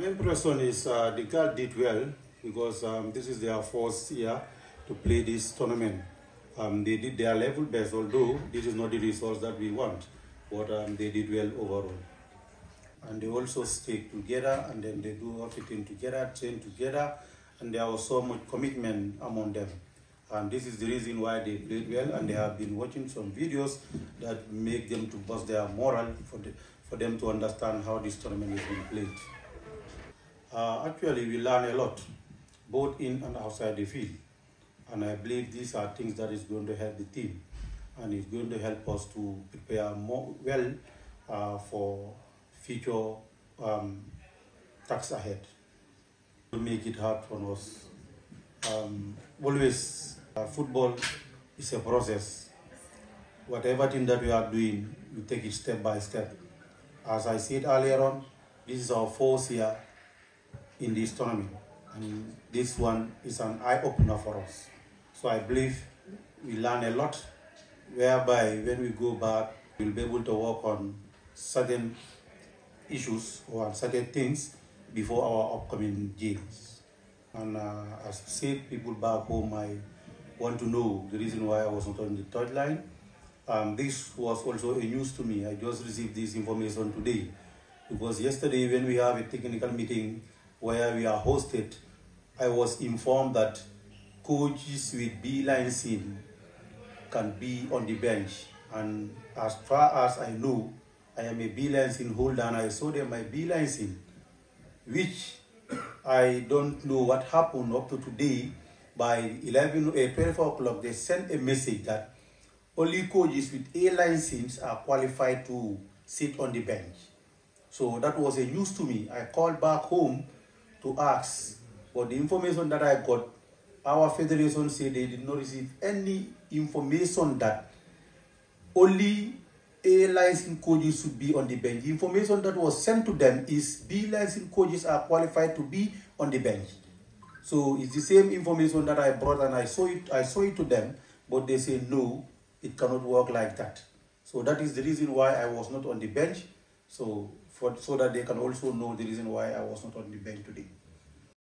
My impression is the girl did well because this is their first year to play this tournament. They did their level best, although this is not the results that we want, but they did well overall. And they also stick together, and then they do everything together, train together, and there was so much commitment among them. And this is the reason why they played well, and they have been watching some videos that make them to boost their moral for them to understand how this tournament is being played. Actually, we learn a lot, both in and outside the field. And I believe these are things that is going to help the team, and it's going to help us to prepare more for future tasks ahead. To make it hard for us. Always, football is a process. Whatever thing that we are doing, we take it step by step. As I said earlier on, this is our fourth year in this tournament, and this one is an eye-opener for us. So I believe we learn a lot, whereby when we go back, we'll be able to work on certain issues or certain things before our upcoming games. And as I said, people back home, I want to know the reason why I was not on the third line. This was also a news to me. I just received this information today, because yesterday when we have a technical meeting where we are hosted, I was informed that coaches with B-line scene can be on the bench. And as far as I know, I am a B-line scene holder, and I saw them my B-line scene, which I don't know what happened up to today. By 12 o'clock, they sent a message that only coaches with A-line scenes are qualified to sit on the bench. So that was a news to me. I called back home to ask, but the information that I got, our federation said they did not receive any information that only A-line coaches should be on the bench. The information that was sent to them is B-line coaches are qualified to be on the bench. So it's the same information that I brought, and I saw it to them, but they say no, it cannot work like that. So that is the reason why I was not on the bench, so that they can also know the reason why I was not on the bench today.